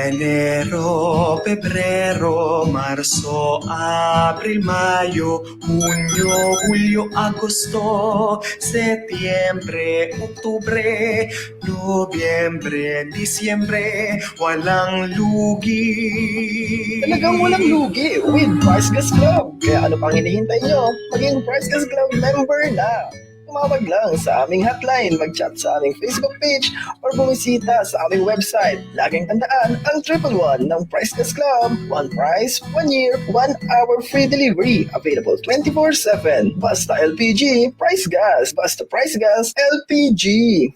Enero, Pebrero, Marzo, Abril, Mayo, Junio, Julio, Agosto, Septiembre, Oktubre, Nobyembre, Disyembre, walang lugi. Talagang walang lugi with Price Gas Club. Kaya ano pang hinihintay nyo? Maging Price Gas Club member na! Tumawag lang sa aming hotline, mag-chat sa aming Facebook page, or bumisita sa aming website. Laging tandaan ang 111 ng Price Gas Club. One price, 1 year, 1 hour free delivery. Available 24/7. Basta LPG, Price Gas. Basta Price Gas, LPG.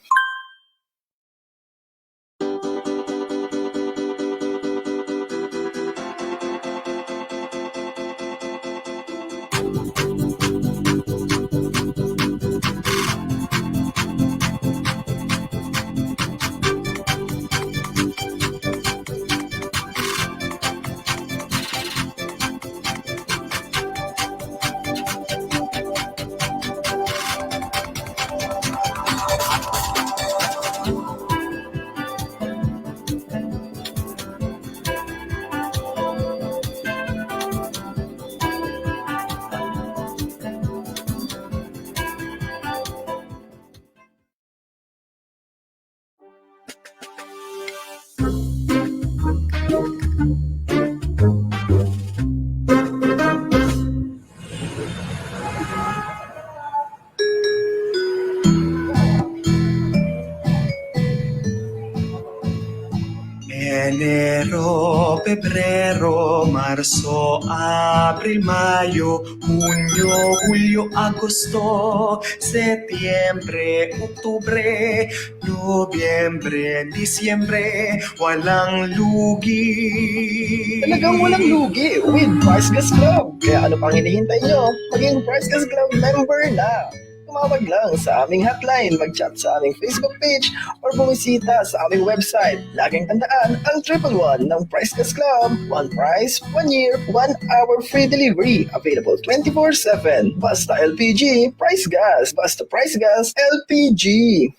Enero, Pebrero, Marzo, Abril, Mayo, Junio, Julio, Agosto, Septiembre, Oktubre, Nobyembre, Disyembre, walang lugi. Talagang walang lugi with Price Gas Club. Kaya ano pang hinihintay nyo? Maging Price Gas Club member na! Tumawag lang sa aming hotline, mag-chat sa aming Facebook page, or bumisita sa aming website. Laging tandaan ang 111 ng Price Gas Club. One price, 1 year, 1 hour free delivery. Available 24/7. Basta LPG, Price Gas. Basta Price Gas, LPG.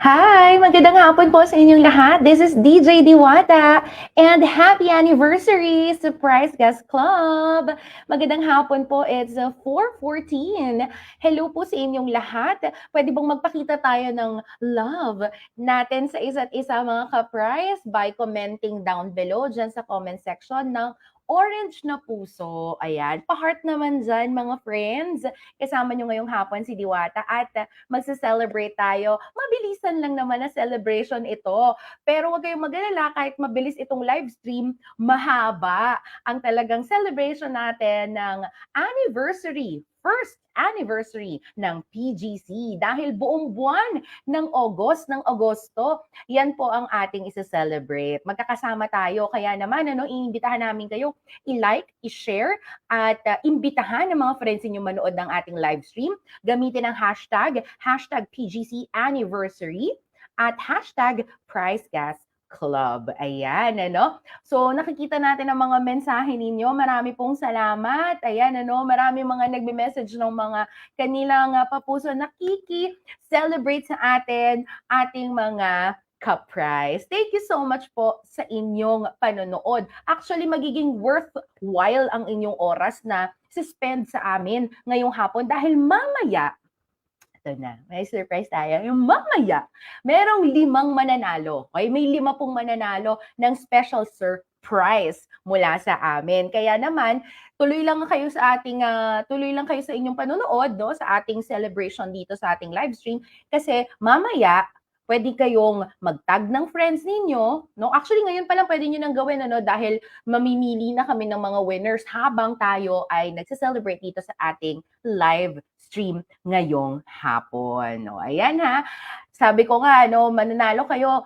Hi! Magandang hapon po sa inyong lahat. This is DJ Diwata and happy anniversary sa Price Gas Club! Magandang hapon po. It's 4:14. Hello po sa inyong lahat. Pwede bang magpakita tayo ng love natin sa isa't isa mga ka-Price by commenting down below dyan sa comment section ng orange na puso. Ayan. Pa-heart naman dyan mga friends. Kasama nyo ngayong hapon si Diwata at magsa-celebrate tayo. Mabilisan lang naman na celebration ito. Pero huwag kayong mag-alala kahit mabilis itong live stream, mahaba ang talagang celebration natin ng anniversary, first anniversary ng PGC. Dahil buong buwan ng Agosto, yan po ang ating isa-celebrate. Magkakasama tayo. Kaya naman, iimbitahan namin kayo i-like, i-share, at imbitahan ng mga friends niyo manood ng ating live stream. Gamitin ang hashtag PGC Anniversary at hashtag PriceGas Club. Ayan, ano? So, nakikita natin ang mga mensahe ninyo. Marami pong salamat. Ayan, ano? Marami mga nagme-message ng mga kanilang papuso nakiki-celebrate sa ating mga ka-prize. Thank you so much po sa inyong panonood. Actually, magiging worthwhile ang inyong oras na spend sa amin ngayong hapon dahil mamaya, ito na, may surprise tayo. Yung mamaya, merong 5 mananalo. Okay? May 5 pong mananalo ng special surprise mula sa amin. Kaya naman, tuloy lang kayo sa inyong panonood, no, sa ating celebration dito sa ating live stream kasi mamaya pwede kayong mag-tag ng friends ninyo, no? Actually, ngayon pa lang pwede nyo nang gawin, ano, dahil mamimili na kami ng mga winners habang tayo ay nagse-celebrate dito sa ating live stream ngayong hapon. No, ayan ha. Sabi ko nga, no, mananalo kayo.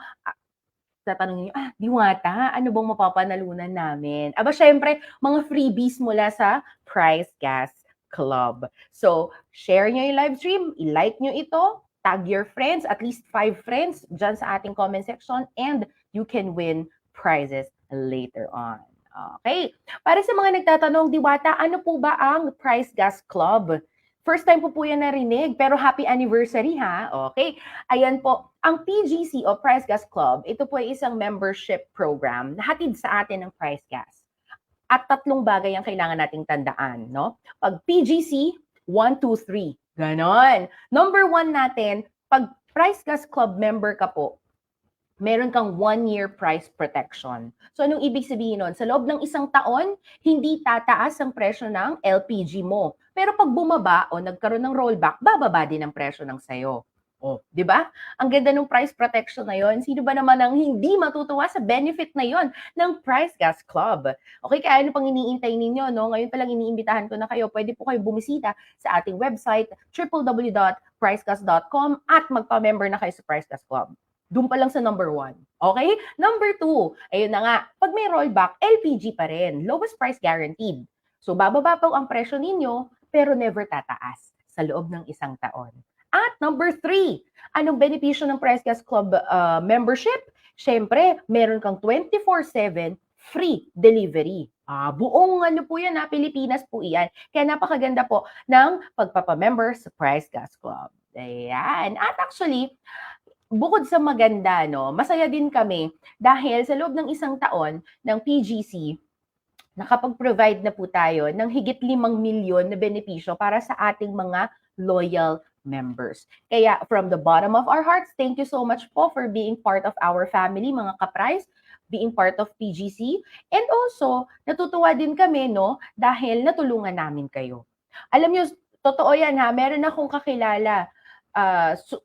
Tatanungin niyo, Diwata, ano bang mapapanalunan namin? Aba, syempre, mga freebies mula sa Price Gas Club. So, share nyo yung live stream, i-like nyo ito, tag your friends, at least 5 friends dyan sa ating comment section, and you can win prizes later on. Okay. Para sa mga nagtatanong, Diwata, ano po ba ang Price Gas Club? First time po yan narinig, pero happy anniversary ha. Okay. Ayan po, ang PGC o Price Gas Club, ito po ay isang membership program na hatid sa atin ng Price Gas. At 3 bagay ang kailangan nating tandaan, no? Pag PGC, 1, 2, 3. Ganon. Number 1 natin, pag Price Gas Club member ka po, meron kang 1-year price protection. So, anong ibig sabihin nun? Sa loob ng 1 taon, hindi tataas ang presyo ng LPG mo. Pero pag bumaba o nagkaroon ng rollback, bababa din ang presyo ng sayo. Oh, di ba? Ang ganda ng price protection na yon. Sino ba naman ang hindi matutuwa sa benefit na yon ng Price Gas Club? Okay, kaya ano pang iniintay ninyo, no? Ngayon pa lang iniimbitahan ko na kayo. Pwede po kayo bumisita sa ating website, www.pricegas.com at magpa-member na kayo sa Price Gas Club. Doon pa lang sa number 1. Okay? Number 2, ayun na nga, pag may rollback, LPG pa rin. Lowest price guaranteed. So, bababa po ang presyo ninyo, pero never tataas sa loob ng 1 taon. At number 3, anong benepisyo ng Price Gas Club membership? Siyempre, meron kang 24/7 free delivery. Buong ano po yan, Pilipinas po iyan. Kaya napakaganda po ng pagpapamember sa Price Gas Club. Ayan. At actually, bukod sa maganda, no, masaya din kami dahil sa loob ng 1 taon ng PGC, nakapag-provide na po tayo ng higit 5 milyon na benepisyo para sa ating mga loyal members. Kaya from the bottom of our hearts, thank you so much po for being part of our family, mga ka-price, being part of PGC. And also, natutuwa din kami, no, dahil natulungan namin kayo. Alam nyo, totoo yan ha, meron akong kakilala,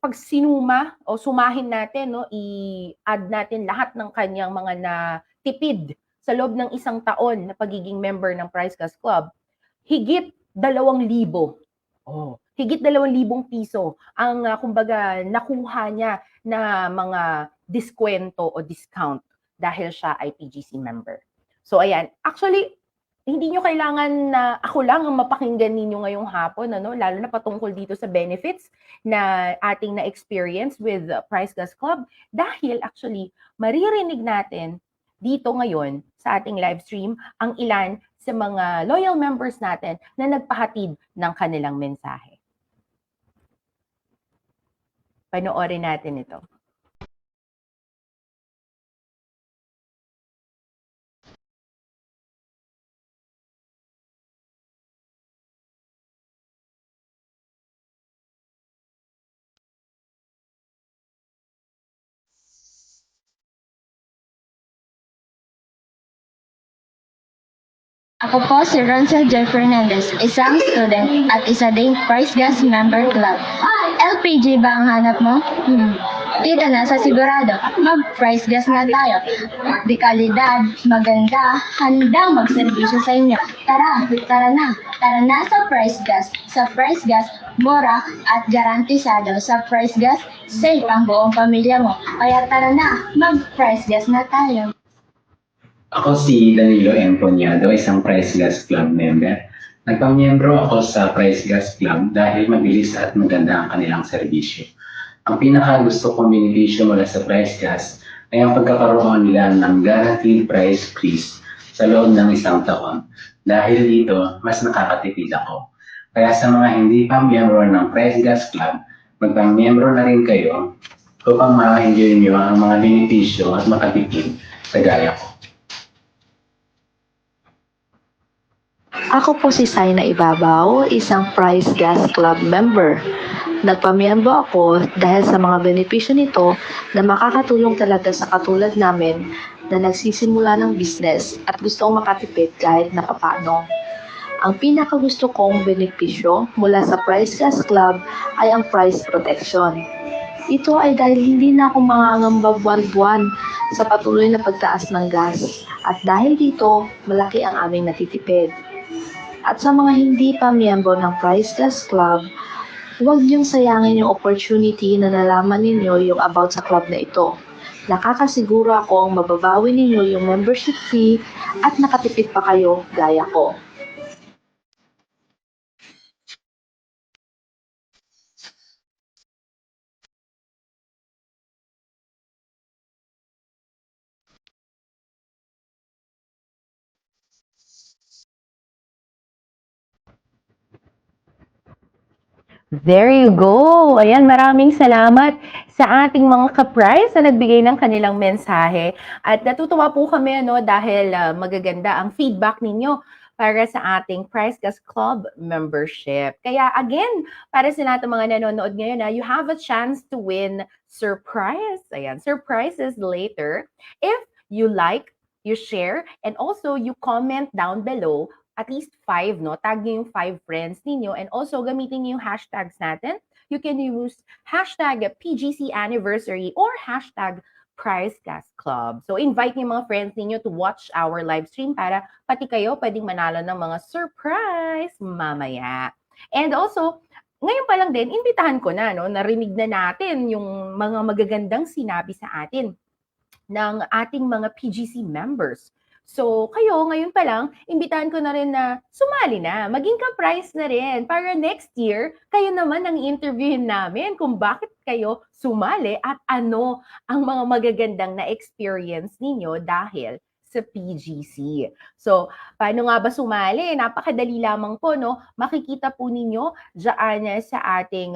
pag sinuma o sumahin natin, no, i-add natin lahat ng kanyang mga natipid sa loob ng 1 taon na pagiging member ng Price Gas Club, higit 2,000. Higit 2,000 piso ang kumbaga nakuha niya na mga diskwento o discount dahil siya ay PGC member. So ayan, actually, hindi nyo kailangan na ako lang ang mapakinggan ninyo ngayong hapon, ano? Lalo na patungkol dito sa benefits na ating na-experience with Price Gas Club dahil actually, maririnig natin dito ngayon sa ating live stream ang ilan sa mga loyal members natin na nagpahatid ng kanilang mensahe. Panoorin natin ito. Ako po si Ronsel J. Fernandez, isang student at isa ding Price Gas Member Club. LPG ba ang hanap mo? Dito na sa sigurado, mag-Price Gas na tayo. Di kalidad, maganda, handang magserbisyo sa inyo. Tara na sa Price Gas. Sa Price Gas, mura at garantisado. Sa Price Gas, safe ang buong pamilya mo. Kaya tara na, mag-Price Gas na tayo. Ako si Danilo M. Ponyado, isang Price Gas Club member. Nagpamiyembro ako sa Price Gas Club dahil mabilis at maganda ang kanilang serbisyo. Ang pinaka gusto kong benepisyo mula sa Price Gas ay ang pagkakaroon nila ng guaranteed price freeze sa loob ng 1 taon. Dahil dito, mas nakakatipid ako. Kaya sa mga hindi pa miyembro ng Price Gas Club, magpang-miyembro na rin kayo upang ma-enjoy niyo ang mga benepisyo at makatipid sa gaya ko. Ako po si Saina Ibabaw, isang Price Gas Club member. Nagpamiyembro ako dahil sa mga benepisyo nito na makakatulong talaga sa katulad namin na nagsisimula ng business at gustong makatipid kahit na papaano. Ang pinakagusto kong benepisyo mula sa Price Gas Club ay ang price protection. Ito ay dahil hindi na ako mangangamba buwan-buwan sa patuloy na pagtaas ng gas at dahil dito, malaki ang aming natitipid. At sa mga hindi pa miyembro ng Price Gas Club, huwag niyong sayangin yung opportunity na nalaman ninyo yung about sa club na ito. Nakakasiguro akong mababawi ninyo yung membership fee at nakatipid pa kayo gaya ko. There you go. Ayan, maraming salamat sa ating mga ka-prize na nagbigay ng kanilang mensahe. At natutuwa po kami dahil magaganda ang feedback ninyo para sa ating Price Gas Club membership. Kaya again, para sa lahat ng mga nanonood ngayon, you have a chance to win surprise. Ayan, surprises later. If you like, you share, and also you comment down below at least 5, tag nyo yung 5 friends ninyo, and also gamitin nyo yung hashtags natin. You can use hashtag PGC Anniversary or hashtag Price Gas Club. So invite nyo yung mga friends ninyo to watch our live stream para pati kayo pwedeng manalo ng mga surprise mamaya. And also, ngayon pa lang din, imbitahan ko na, narinig na natin yung mga magagandang sinabi sa atin ng ating mga PGC members. So, kayo, ngayon pa lang, imbitahan ko na rin na sumali na, maging ka-price na rin para next year, kayo naman ang interviewin namin kung bakit kayo sumali at ano ang mga magagandang na experience ninyo dahil sa PGC. So, paano nga ba sumali? Napakadali lamang po, makikita po ninyo dyan sa ating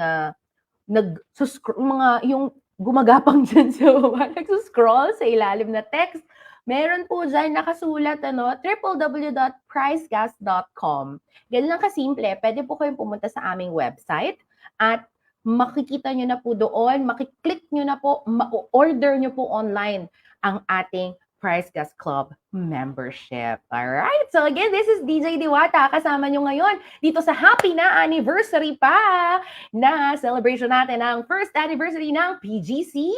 yung gumagapang dyan sa nagsuscroll sa ilalim na text. Meron po dyan nakasulat www.pricegas.com. Ganun lang kasimple, pwede po kayong pumunta sa aming website at makikita nyo na po doon, makiklik nyo na po, ma-order nyo po online ang ating Price Gas Club membership. Alright, so again, this is DJ Diwata. Kasama nyo ngayon dito sa happy na anniversary pa na celebration natin ng first anniversary ng PGC.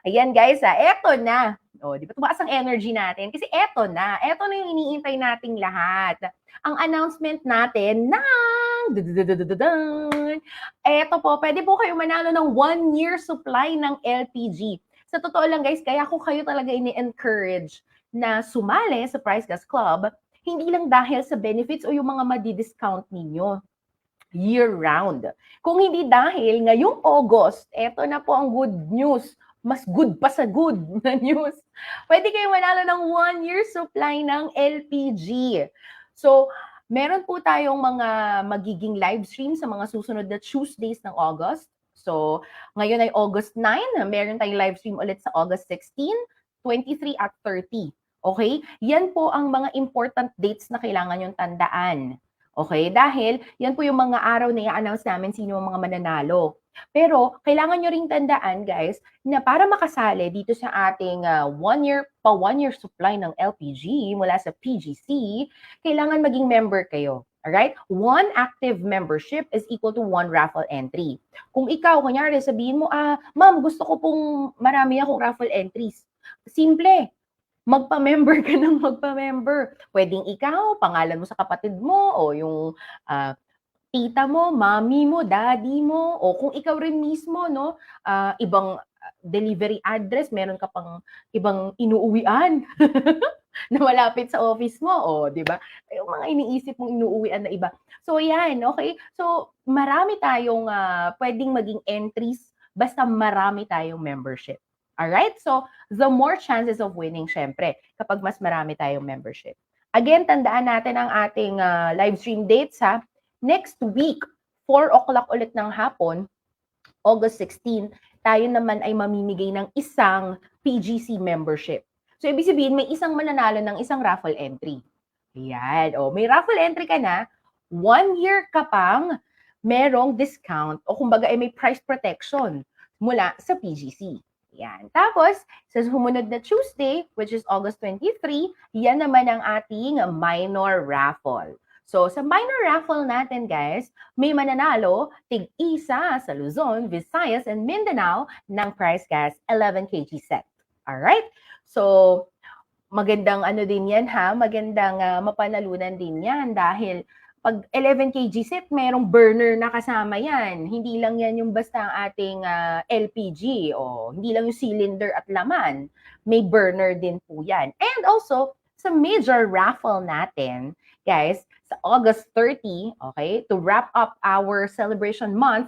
Ayan guys, eto na. Di ba tumaas ang energy natin? Kasi eto na yung iniintay nating lahat. Ang announcement natin ng eto po, pwede po kayo manalo ng 1-year supply ng LPG. Sa totoo lang guys, kaya ko kayo talaga ini-encourage na sumali sa Price Gas Club, hindi lang dahil sa benefits o yung mga madi-discount ninyo year-round. Kung hindi dahil ngayong August, eto na po ang good news. Mas good pa sa good na news. Pwede kayo manalo ng 1-year supply ng LPG. So, meron po tayong mga magiging live stream sa mga susunod na Tuesdays ng August. So, ngayon ay August 9. Meron tayong live stream ulit sa August 16, 23 at 30. Okay? Yan po ang mga important dates na kailangan yung tandaan. Okay? Dahil yan po yung mga araw na i-announce namin sino ang mga mananalo. Pero kailangan nyo ring tandaan guys na para makasali dito sa ating 1-year supply ng LPG mula sa PGC, kailangan maging member kayo. Alright? 1 active membership is equal to 1 raffle entry. Kung ikaw, kunyari, sabihin mo, ma'am, gusto ko pong marami akong raffle entries. Simple. Magpa-member ka ng magpa-member. Pwedeng ikaw, pangalan mo sa kapatid mo, o yung tita mo, mami mo, daddy mo, o kung ikaw rin mismo, ibang delivery address, meron ka pang ibang inuuwian na malapit sa office mo, di ba? Yung mga iniisip mong inuuwian na iba. So, yan, okay? So, marami tayong pwedeng maging entries basta marami tayong membership. Alright? So, the more chances of winning, syempre, kapag mas marami tayong membership. Again, tandaan natin ang ating live stream dates ha. Next week, 4 o'clock ulit ng hapon, August 16, tayo naman ay mamimigay ng isang PGC membership. So, ibig sabihin, may isang mananalo ng isang raffle entry. Ayan. O, may raffle entry ka na, 1 year ka pang merong discount o kumbaga ay may price protection mula sa PGC. Yan. Tapos, sa sumunod na Tuesday, which is August 23, yan naman ang ating minor raffle. So, sa minor raffle natin, guys, may mananalo tig-isa sa Luzon, Visayas, and Mindanao ng Price Gas 11 kg set. Alright? So, magandang ano din yan ha, magandang mapanalunan din yan dahil pag 11 kg set, merong burner na kasama yan. Hindi lang yan yung basta ang ating LPG o hindi lang yung cylinder at laman. May burner din po yan. And also, sa major raffle natin, guys, sa August 30, okay, to wrap up our celebration month,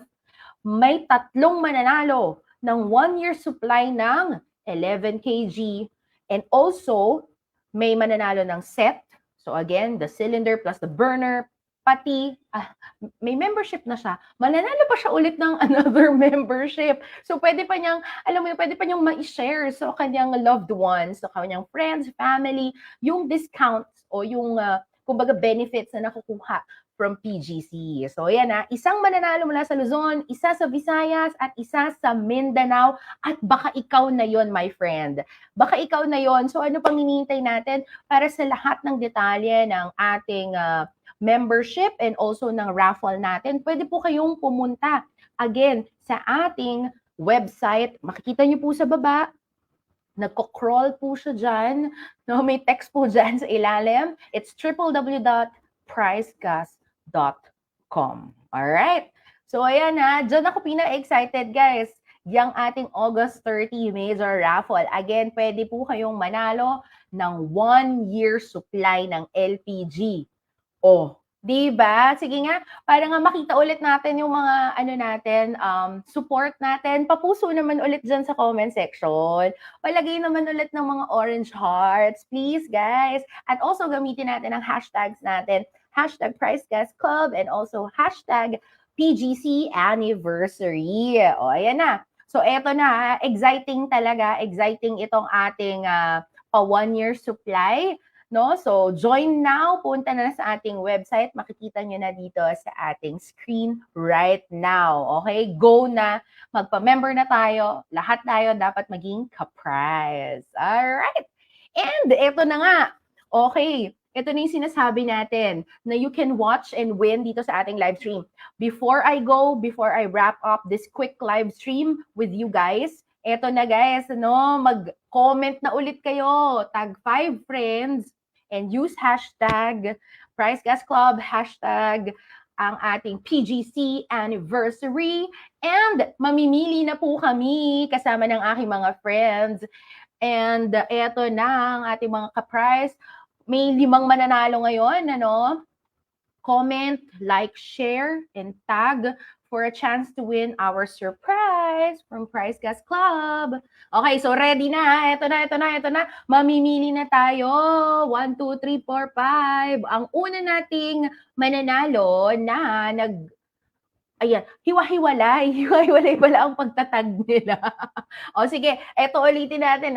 may 3 mananalo ng 1-year supply ng 11 kg and also may mananalo ng set. So again, the cylinder plus the burner, pati may membership na siya. Mananalo pa siya ulit ng another membership. So pwede pa niyang, alam mo yun, pwede pa niyang ma-share sa kanyang loved ones, sa kanyang friends, family, yung discounts o yung kumbaga benefits na nakukuha from PGC. So yan isang mananalo mula sa Luzon, isa sa Visayas, at isa sa Mindanao, at baka ikaw na yon, my friend. Baka ikaw na yon. So ano pang hinihintay natin para sa lahat ng detalye ng ating membership and also ng raffle natin? Pwede po kayong pumunta again sa ating website. Makikita niyo po sa baba, nagko-crawl po siya dyan. No, may text po dyan sa ilalim. It's www.pricegas.com. Alright? So, ayan dyan ako pinaka-excited, guys. Yang ating August 30 major raffle. Again, pwede po kayong manalo ng 1-year supply ng LPG. Oh, di ba? Sige nga, para nga makita ulit natin yung mga support natin. Papuso naman ulit dyan sa comment section. Palagay naman ulit ng mga orange hearts. Please, guys. At also, gamitin natin ang hashtags natin. Hashtag Price Gas Club and also hashtag PGC Anniversary. O, ayan na. So, eto na. Exciting talaga. Exciting itong ating pa 1-year supply. No? So, join now. Punta na sa ating website. Makikita nyo na dito sa ating screen right now. Okay? Go na. Magpa-member na tayo. Lahat tayo dapat maging ka-prize. Alright. And ito na nga. Okay. Ito na yung sinasabi natin na you can watch and win dito sa ating live stream. Before I wrap up this quick live stream with you guys, eto na guys, mag-comment na ulit kayo. Tag 5 friends and use hashtag Price Gas Club, hashtag ang ating PGC Anniversary, and mamimili na po kami kasama ng aking mga friends. And eto na ang ating mga ka-prize. May 5 mananalo ngayon, Comment, like, share, and tag for a chance to win our surprise from Price Gas Club. Okay, so ready na. Ito na. Mamimili na tayo. 1, 2, 3, 4, 5. Ang una nating mananalo na hiwa-hiwalay. Hiwa-hiwalay pala ang pagtatag nila. O sige, eto ulitin natin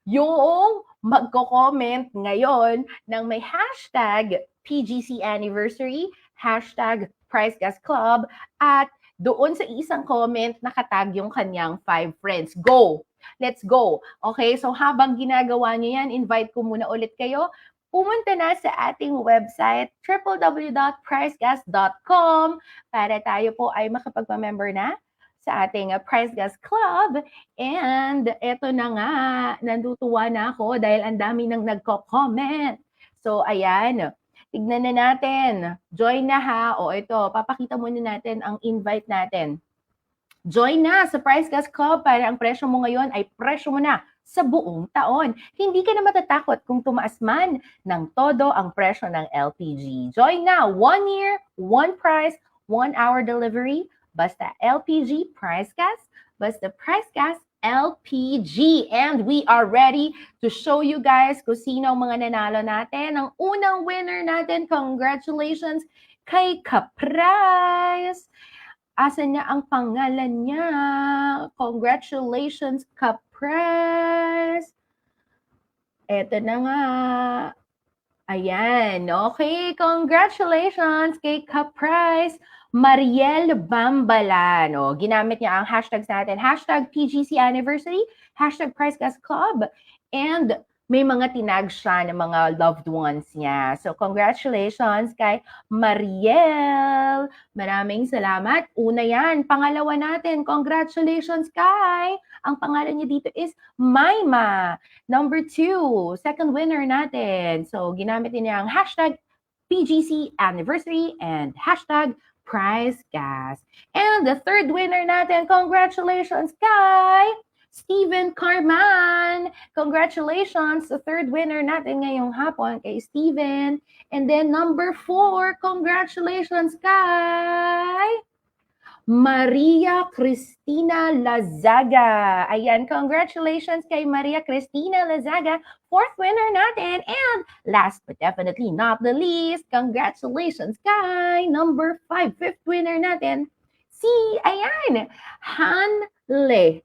Yung magko-comment ngayon ng may hashtag PGC Anniversary, hashtag Price Gas Club, at doon sa isang comment nakatag yung kanyang 5 friends. Go! Let's go! Okay, so habang ginagawa niyo yan, invite ko muna ulit kayo. Pumunta na sa ating website, www.pricegas.com, para tayo po ay makapagpa-member na sa ating Price Gas Club. And eto na nga, nandutuwa na ako dahil ang dami nang nagko-comment. So ayan, tignan na natin. Join na O ito, papakita muna natin ang invite natin. Join na sa Price Gas Club para ang presyo mo ngayon ay presyo mo na sa buong taon. Hindi ka na matatakot kung tumaas man ng todo ang presyo ng LPG. Join na! 1 year, 1 price, 1 hour delivery. Basta LPG, Price Gas. Basta Price Gas, LPG. And we are ready to show you guys kung sino ang mga nanalo natin. Ang unang winner natin, congratulations kay Kaprais. Asan niya ang pangalan niya? Congratulations, Kaprais. Eto na nga. Ayan, okay. Congratulations kay Kaprais Mariel Bambalan. O, ginamit niya ang hashtags natin. Hashtag PGC Anniversary, hashtag Price Gas Club, and may mga tinag siya ng mga loved ones niya. So, congratulations kay Mariel. Maraming salamat. Una yan. Pangalawa natin, congratulations kay, ang pangalan niya dito is Maima. Number 2, second winner natin. So, ginamit din niya ang hashtag PGC Anniversary and hashtag Price Gas. And the third winner natin, congratulations kay Steven Carman. Congratulations sa third winner natin ngayong hapon kay Steven. And then number 4, congratulations kay Maria Cristina Lazaga. Ayan, congratulations kay Maria Cristina Lazaga, fourth winner natin. And last but definitely not the least, congratulations kay number 5, fifth winner natin, si, ayan, Hanle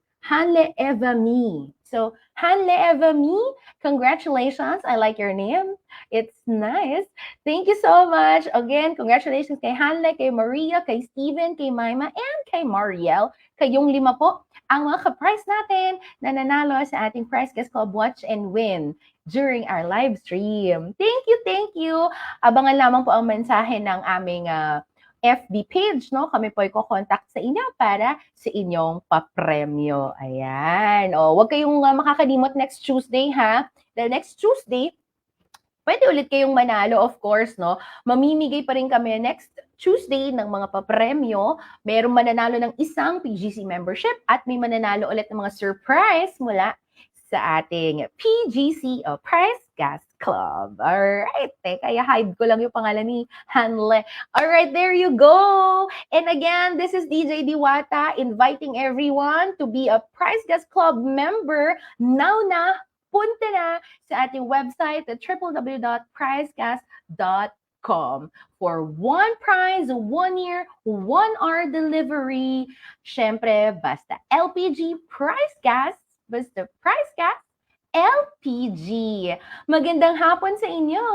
Evami. So, Hanle Evami, congratulations. I like your name. It's nice. Thank you so much. Again, congratulations kay Hanle, kay Maria, kay Steven, kay Maima, and kay Mariel. Kayong 5 po ang mga ka-prize natin na nanalo sa ating Price Gas Club Watch and Win during our live stream. Thank you, thank you. Abangan lamang po ang mensahe ng aming FB page, no? Kami po ay ko-contact sa inyo para sa inyong papremyo. Ayan. O, huwag kayong makakalimot next Tuesday, ha? Dahil next Tuesday, pwede ulit kayong manalo, of course, no? Mamimigay pa rin kami next Tuesday ng mga papremyo. Merong mananalo ng isang PGC membership at may mananalo ulit ng mga surprise mula sa ating PGC o Price Gas Club. Alright, kaya hide ko lang yung pangalan ni Hanle. Alright, there you go. And again, this is DJ Diwata inviting everyone to be a Price Gas Club member. Now na, punta na sa ating website at www.pricegas.com for one prize, 1 year, 1 hour delivery. Syempre, basta LPG Price Gas, basta Price Gas, LPG. Magandang hapon sa inyo!